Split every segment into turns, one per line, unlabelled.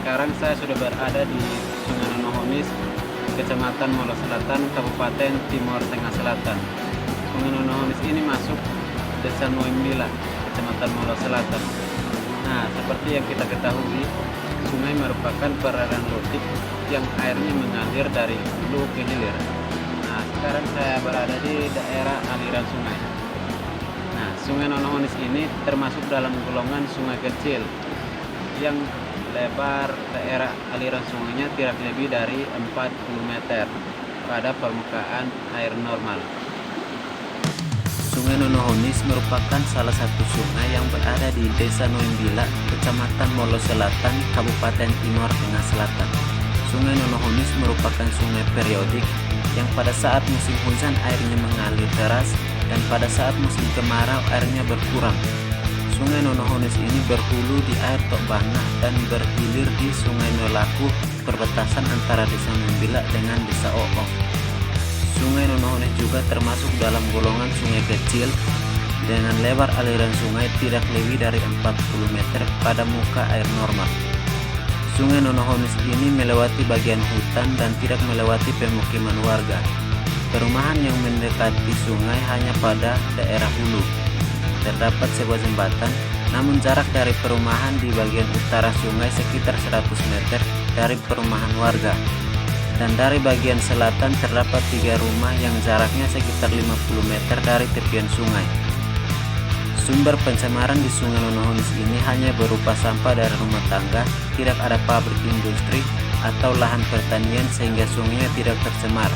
sekarang saya sudah berada di Sungai Nonohonis, Kecamatan Molo Selatan, Kabupaten Timur Tengah Selatan. Sungai Nonohonis ini masuk Desa Noimbila, Kecamatan Molo Selatan. Nah, seperti yang kita ketahui, sungai merupakan perairan lautik yang airnya mengalir dari hulu ke hilir. Nah, sekarang saya berada di daerah aliran sungai. Nah, Sungai Nonohonis ini termasuk dalam golongan sungai kecil yang lebar daerah aliran sungainya tidak lebih dari 40 meter pada permukaan air normal.
Sungai Nonohonis merupakan salah satu sungai yang berada di Desa Noimbila, Kecamatan Molo Selatan, Kabupaten Timur Tengah Selatan. Sungai Nonohonis merupakan sungai periodik yang pada saat musim hujan airnya mengalir deras dan pada saat musim kemarau airnya berkurang. Sungai Nonohonis ini berhulu di air Tokbana dan berhilir di Sungai Nolaku, perbatasan antara Desa Noimbila dengan Desa O'o. Sungai Nonohonis juga termasuk dalam golongan sungai kecil dengan lebar aliran sungai tidak lebih dari 40 meter pada muka air normal. Sungai Nonohonis ini melewati bagian hutan dan tidak melewati pemukiman warga. Perumahan yang mendekati sungai hanya pada daerah hulu. Terdapat sebuah jembatan, namun jarak dari perumahan di bagian utara sungai sekitar 100 meter dari perumahan warga. Dan dari bagian selatan terdapat 3 rumah yang jaraknya sekitar 50 meter dari tepian sungai. Sumber pencemaran di Sungai Nonohonis ini hanya berupa sampah dari rumah tangga, tidak ada pabrik industri atau lahan pertanian sehingga sungainya tidak tercemar.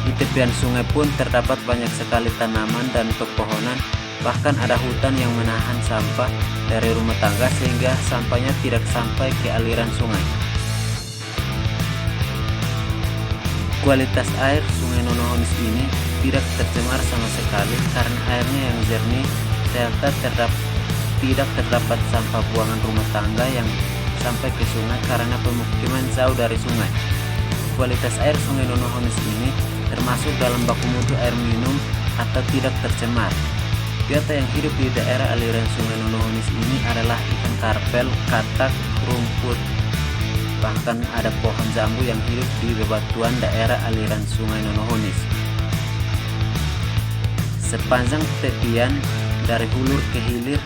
Di tepian sungai pun terdapat banyak sekali tanaman dan pepohonan, bahkan ada hutan yang menahan sampah dari rumah tangga sehingga sampahnya tidak sampai ke aliran sungai. Kualitas air Sungai Nonohonis ini tidak tercemar sama sekali karena airnya yang jernih serta tidak terdapat sampah buangan rumah tangga yang sampai ke sungai karena pemukiman jauh dari sungai. Kualitas air Sungai Nonohonis ini termasuk dalam baku mutu air minum atau tidak tercemar. Biota yang hidup di daerah aliran Sungai Nonohonis ini adalah ikan karpel, katak, rumput. Bahkan ada pohon jambu yang hidup di bebatuan daerah aliran Sungai Nonohonis. Sepanjang tepian dari hulu ke hilir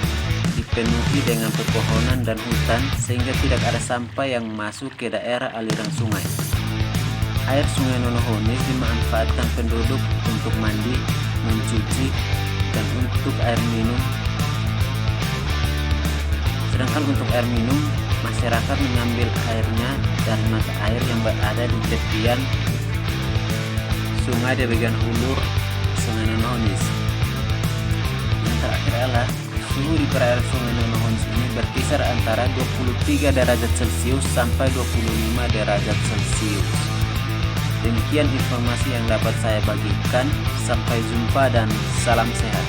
dipenuhi dengan pepohonan dan hutan sehingga tidak ada sampah yang masuk ke daerah aliran sungai. Air Sungai Nonohonis dimanfaatkan penduduk untuk mandi, mencuci, dan untuk air minum. Sedangkan untuk air minum, masyarakat mengambil airnya dari mata air yang berada di tepian sungai di bagian hulur Sungai Nonohonis. Yang terakhir adalah suhu di perairan Sungai Nonohonis ini berkisar antara 23 derajat Celcius sampai 25 derajat Celcius. Demikian informasi yang dapat saya bagikan. Sampai jumpa dan salam sehat.